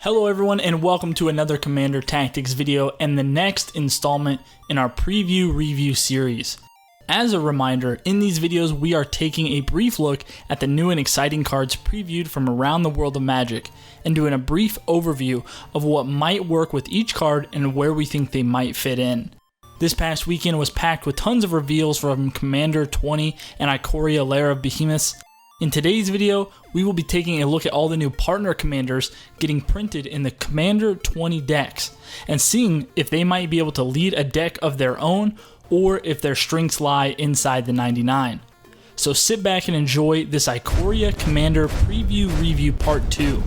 Hello everyone and welcome to another Commander Tactics video and the next installment in our preview review series. As a reminder, in these videos we are taking a brief look at the new and exciting cards previewed from around the world of Magic and doing a brief overview of what might work with each card and where we think they might fit in. This past weekend was packed with tons of reveals from Commander 20 and Ikoria Lair of Behemoths. In today's video, we will be taking a look at all the new partner commanders getting printed in the Commander 20 decks and seeing if they might be able to lead a deck of their own or if their strengths lie inside the 99. So sit back and enjoy this Ikoria Commander Preview Review Part 2.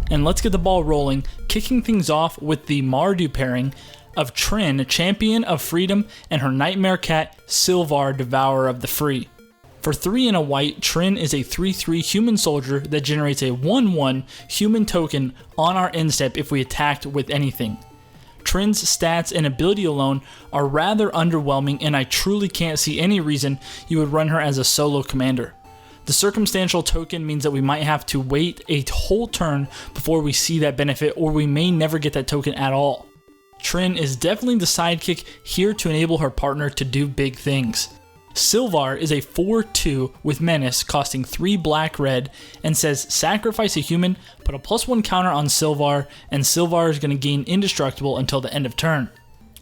And let's get the ball rolling, kicking things off with the Marda pairing of Trin, Champion of Freedom, and her Nightmare Cat, Sylvar, Devourer of the Free. For 3 and a white, Trin is a 3/3 human soldier that generates a 1/1 human token on our end step if we attacked with anything. Trin's stats and ability alone are rather underwhelming, and I truly can't see any reason you would run her as a solo commander. The circumstantial token means that we might have to wait a whole turn before we see that benefit, or we may never get that token at all. Trin is definitely the sidekick here to enable her partner to do big things. Sylvar is a 4/2 with Menace costing 3 black-red and says sacrifice a human, put a +1 counter on Sylvar, and Sylvar is going to gain indestructible until the end of turn.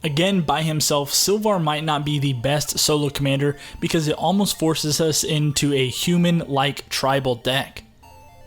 Again, by himself, Sylvar might not be the best solo commander because it almost forces us into a human-like tribal deck.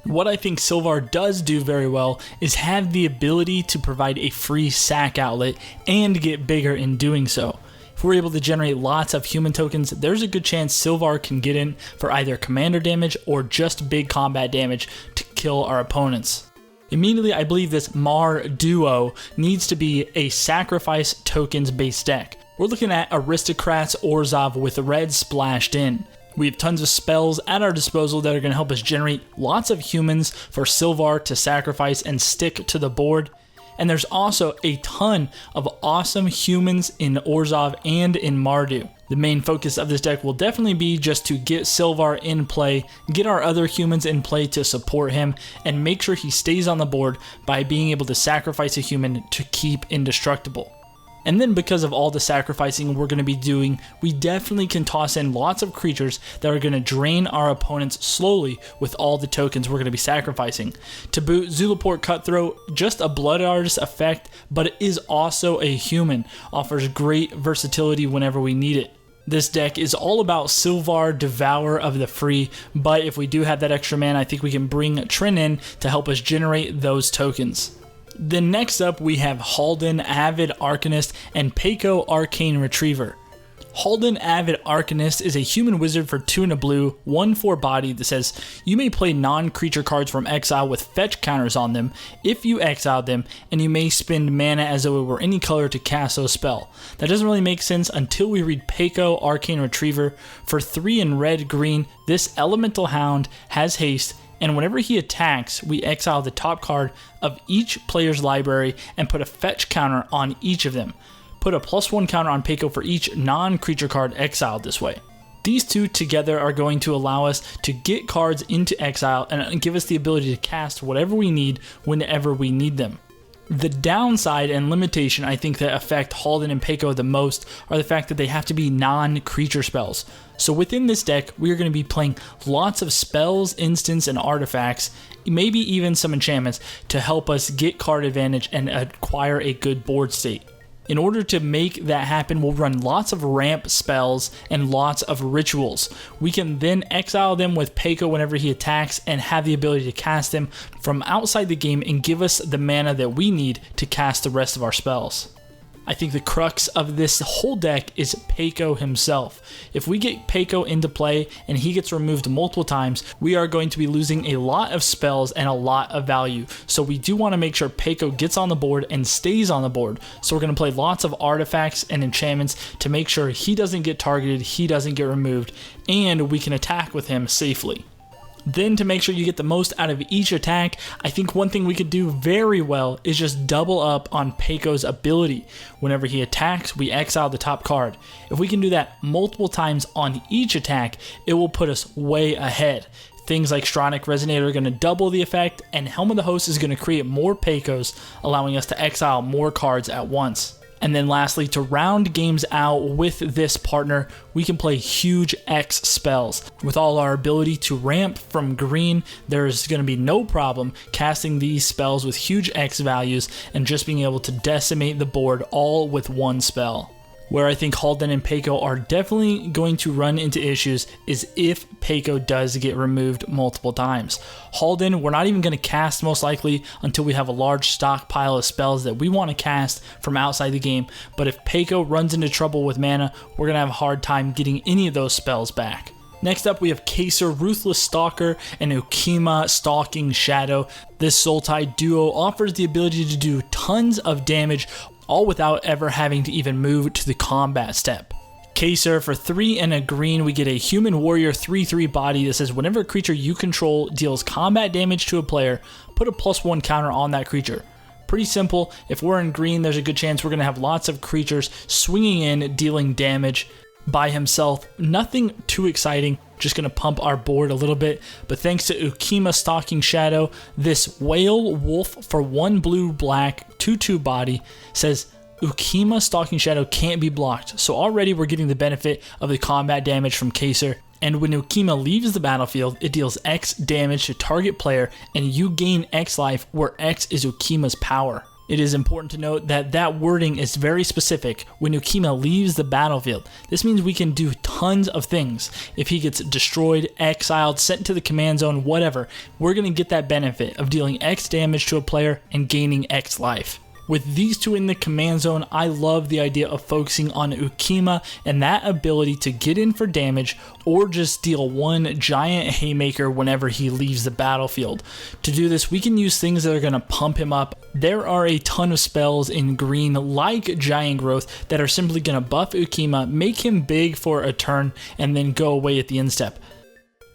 What I think Sylvar does do very well is have the ability to provide a free sack outlet and get bigger in doing so. If we're able to generate lots of human tokens, there's a good chance Sylvar can get in for either commander damage or just big combat damage to kill our opponents. Immediately, I believe this Mar duo needs to be a sacrifice tokens based deck. We're looking at Aristocrats Orzhov with red splashed in. We have tons of spells at our disposal that are going to help us generate lots of humans for Sylvar to sacrifice and stick to the board. And there's also a ton of awesome humans in Orzhov and in Mardu. The main focus of this deck will definitely be just to get Sylvar in play, get our other humans in play to support him, and make sure he stays on the board by being able to sacrifice a human to keep indestructible. And then because of all the sacrificing we're going to be doing, we definitely can toss in lots of creatures that are going to drain our opponents slowly with all the tokens we're going to be sacrificing. To boot, Zulaport Cutthroat, just a Blood Artist effect, but it is also a human, offers great versatility whenever we need it. This deck is all about Sylvar, Devourer of the Free, but if we do have that extra mana, I think we can bring Trin in to help us generate those tokens. Then next up we have Halden, Avid Arcanist, and Peko Arcane Retriever. Halden, Avid Arcanist is a human wizard for 2 and a blue, 1/4 body that says you may play non-creature cards from exile with fetch counters on them if you exiled them, and you may spend mana as though it were any color to cast a spell. That doesn't really make sense until we read Peko Arcane Retriever. For 3 and red-green, this Elemental Hound has haste, and whenever he attacks, we exile the top card of each player's library and put a fetch counter on each of them. Put a +1 counter on Peko for each non-creature card exiled this way. These two together are going to allow us to get cards into exile and give us the ability to cast whatever we need whenever we need them. The downside and limitation I think that affect Halden and Peko the most are the fact that they have to be non-creature spells. So within this deck, we are going to be playing lots of spells, instants, and artifacts, maybe even some enchantments to help us get card advantage and acquire a good board state. In order to make that happen, we'll run lots of ramp spells and lots of rituals. We can then exile them with Peko whenever he attacks and have the ability to cast them from outside the game and give us the mana that we need to cast the rest of our spells. I think the crux of this whole deck is Peko himself. If we get Peko into play and he gets removed multiple times, we are going to be losing a lot of spells and a lot of value. So we do want to make sure Peko gets on the board and stays on the board. So we're going to play lots of artifacts and enchantments to make sure he doesn't get targeted, he doesn't get removed, and we can attack with him safely. Then to make sure you get the most out of each attack, I think one thing we could do very well is just double up on Peko's ability. Whenever he attacks, we exile the top card. If we can do that multiple times on each attack, it will put us way ahead. Things like Stronic Resonator are going to double the effect, and Helm of the Host is going to create more Pecos, allowing us to exile more cards at once. And then lastly, to round games out with this partner, we can play huge X spells. With all our ability to ramp from green, there's going to be no problem casting these spells with huge X values and just being able to decimate the board all with one spell. Where I think Halden and Peko are definitely going to run into issues is if Peko does get removed multiple times. Halden, we're not even going to cast most likely until we have a large stockpile of spells that we want to cast from outside the game, but if Peko runs into trouble with mana, we're going to have a hard time getting any of those spells back. Next up, we have Kaysir, Ruthless Stalker, and Ikoria, Stalking Shadow. This Sultai duo offers the ability to do tons of damage, all without ever having to even move to the combat step. Kaysir, for 3 and a green, we get a Human Warrior 3/3 body that says whenever a creature you control deals combat damage to a player, put a +1 counter on that creature. Pretty simple. If we're in green, there's a good chance we're going to have lots of creatures swinging in, dealing damage by himself. Nothing too exciting, just going to pump our board a little bit. But thanks to Ikoria Stalking Shadow, this Whale Wolf for 1 blue-black 2/2 body says Ikoria Stalking Shadow can't be blocked. So already we're getting the benefit of the combat damage from Kaysir. And when Ikoria leaves the battlefield, it deals X damage to target player, and you gain X life, where X is Ukimia's power. It is important to note that that wording is very specific. When Ikoria leaves the battlefield, this means we can do tons of things. If he gets destroyed, exiled, sent to the command zone, whatever, we're going to get that benefit of dealing X damage to a player and gaining X life. With these two in the command zone, I love the idea of focusing on Ikoria and that ability to get in for damage or just deal one giant haymaker whenever he leaves the battlefield. To do this, we can use things that are going to pump him up. There are a ton of spells in green like Giant Growth that are simply going to buff Ikoria, make him big for a turn, and then go away at the end step.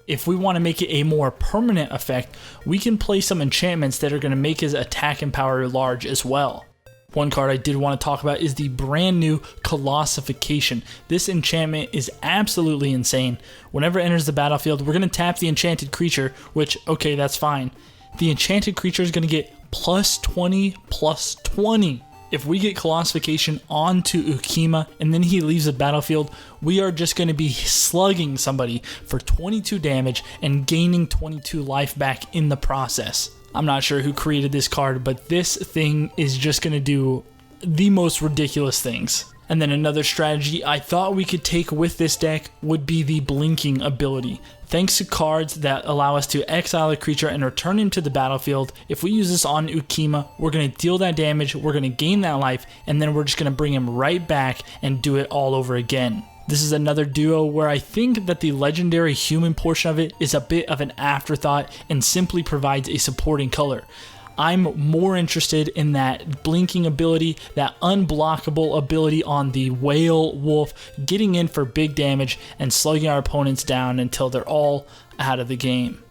If we want to make it a more permanent effect, we can play some enchantments that are going to make his attack and power large as well. One card I did want to talk about is the brand new Colossification. This enchantment is absolutely insane. Whenever it enters the battlefield, we're going to tap the enchanted creature, which, okay, that's fine. The enchanted creature is going to get +20/+20. If we get Colossification onto Ikoria and then he leaves the battlefield, we are just going to be slugging somebody for 22 damage and gaining 22 life back in the process. I'm not sure who created this card, but this thing is just going to do the most ridiculous things. And then another strategy I thought we could take with this deck would be the Blinking ability. Thanks to cards that allow us to exile a creature and return him to the battlefield, if we use this on Ikoria, we're going to deal that damage, we're going to gain that life, and then we're just going to bring him right back and do it all over again. This is another duo where I think that the legendary human portion of it is a bit of an afterthought and simply provides a supporting color. I'm more interested in that Blinking ability, that unblockable ability on the Whale Wolf, getting in for big damage and slugging our opponents down until they're all out of the game.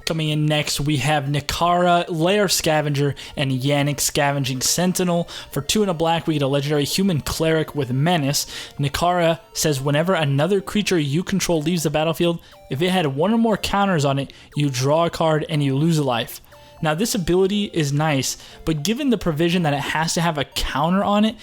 Coming in next, we have Ikoria Lair Scavenger and Yannick Scavenging Sentinel. For 2 and a black, we get a legendary human cleric with Menace. Ikoria says whenever another creature you control leaves the battlefield, if it had 1 or more counters on it, you draw a card and you lose a life. Now this ability is nice, but given the provision that it has to have a counter on it,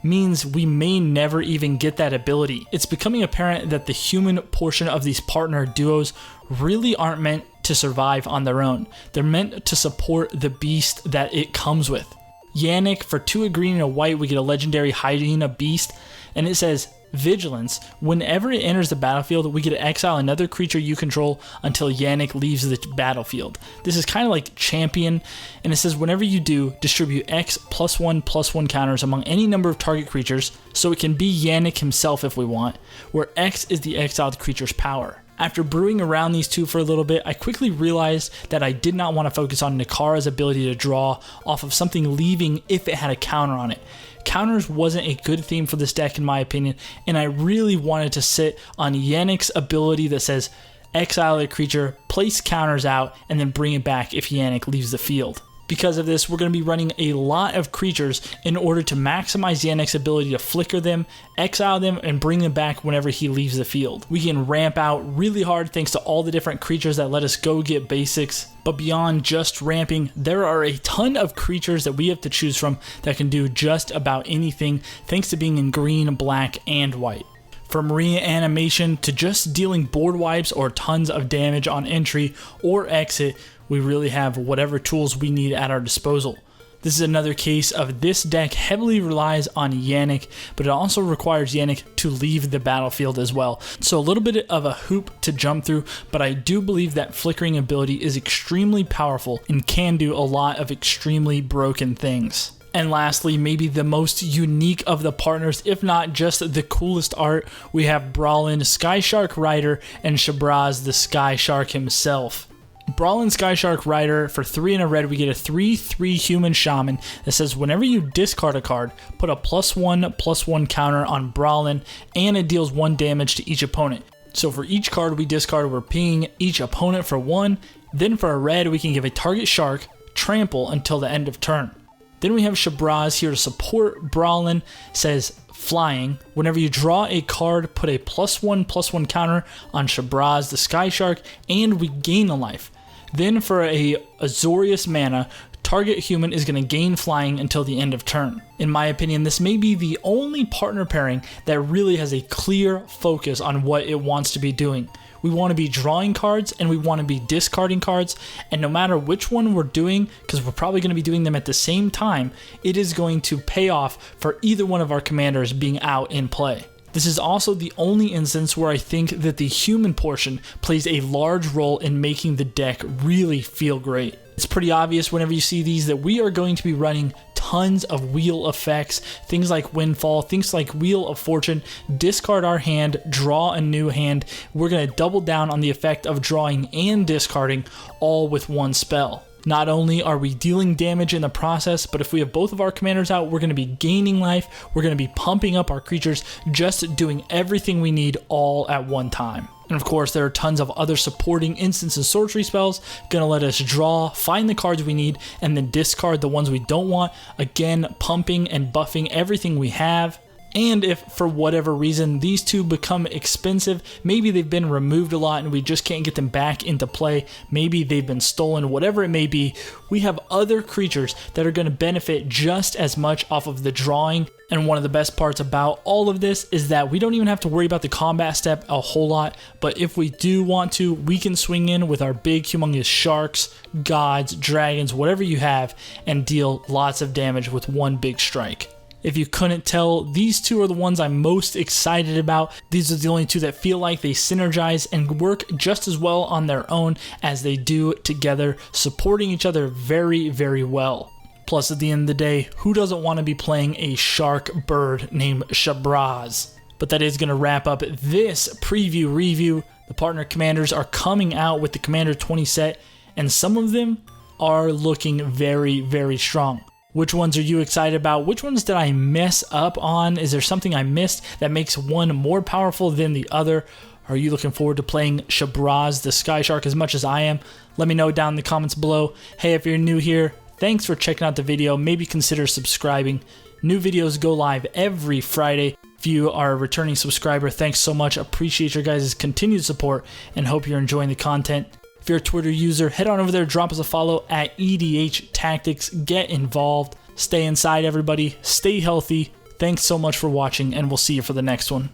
means we may never even get that ability. It's becoming apparent that the human portion of these partner duos really aren't meant to survive on their own. They're meant to support the beast that it comes with. Yannick, for 2 a green and a white, we get a legendary Hyena Beast, and it says Vigilance. Whenever it enters the battlefield, we get to exile another creature you control until Yannick leaves the battlefield. This is kind of like Champion, and it says whenever you do, distribute X +1/+1 counters among any number of target creatures, so it can be Yannick himself if we want, where X is the exiled creature's power. After brewing around these two for a little bit, I quickly realized that I did not want to focus on Ikoria's ability to draw off of something leaving if it had a counter on it. Counters wasn't a good theme for this deck in my opinion, and I really wanted to sit on Yannick's ability that says exile a creature, place counters out, and then bring it back if Yannick leaves the field. Because of this, we're going to be running a lot of creatures in order to maximize Yannick's ability to flicker them, exile them, and bring them back whenever he leaves the field. We can ramp out really hard thanks to all the different creatures that let us go get basics. But beyond just ramping, there are a ton of creatures that we have to choose from that can do just about anything thanks to being in green, black, and white. From reanimation to just dealing board wipes or tons of damage on entry or exit, we really have whatever tools we need at our disposal. This is another case of this deck heavily relies on Yannick, but it also requires Yannick to leave the battlefield as well. So a little bit of a hoop to jump through, but I do believe that flickering ability is extremely powerful and can do a lot of extremely broken things. And lastly, maybe the most unique of the partners, if not just the coolest art, we have Brawlin, Sky Shark Rider, and Shabraz, the Sky Shark himself. Brawlin Sky Shark Rider, for 3 and a red, we get a 3/3 human shaman that says whenever you discard a card, put a +1/+1 counter on Brawlin, and it deals 1 damage to each opponent. So for each card we discard, we're pinging each opponent for 1. Then for a red, we can give a target shark trample until the end of turn. Then we have Shabraz here to support Brawlin, says flying. Whenever you draw a card, put a +1/+1 counter on Shabraz, the Sky Shark, and we gain a life. Then for a Azorius mana, target human is going to gain flying until the end of turn. In my opinion, this may be the only partner pairing that really has a clear focus on what it wants to be doing. We want to be drawing cards and we want to be discarding cards, and no matter which one we're doing, because we're probably going to be doing them at the same time, it is going to pay off for either one of our commanders being out in play. This is also the only instance where I think that the human portion plays a large role in making the deck really feel great. It's pretty obvious whenever you see these that we are going to be running tons of wheel effects, things like Windfall, things like Wheel of Fortune, discard our hand, draw a new hand. We're going to double down on the effect of drawing and discarding all with one spell. Not only are we dealing damage in the process, but if we have both of our commanders out, we're going to be gaining life, we're going to be pumping up our creatures, just doing everything we need all at one time. And of course, there are tons of other supporting instants and sorcery spells, going to let us draw, find the cards we need, and then discard the ones we don't want, again, pumping and buffing everything we have. And if for whatever reason these two become expensive, maybe they've been removed a lot and we just can't get them back into play, maybe they've been stolen, whatever it may be, we have other creatures that are going to benefit just as much off of the drawing. And one of the best parts about all of this is that we don't even have to worry about the combat step a whole lot, but if we do want to, we can swing in with our big humongous sharks, gods, dragons, whatever you have, and deal lots of damage with one big strike. If you couldn't tell, these two are the ones I'm most excited about. These are the only two that feel like they synergize and work just as well on their own as they do together, supporting each other very, very well. Plus, at the end of the day, who doesn't want to be playing a shark bird named Shabraz? But that is going to wrap up this preview review. The partner commanders are coming out with the Commander 20 set, and some of them are looking very, very strong. Which ones are you excited about? Which ones did I mess up on? Is there something I missed that makes one more powerful than the other? Are you looking forward to playing Shabraz, the Sky Shark, as much as I am? Let me know down in the comments below. Hey, if you're new here, thanks for checking out the video. Maybe consider subscribing. New videos go live every Friday. If you are a returning subscriber, thanks so much. Appreciate your guys' continued support and hope you're enjoying the content. If you're a Twitter user, head on over there, drop us a follow at EDH Tactics. Get involved. Stay inside, everybody. Stay healthy. Thanks so much for watching, and we'll see you for the next one.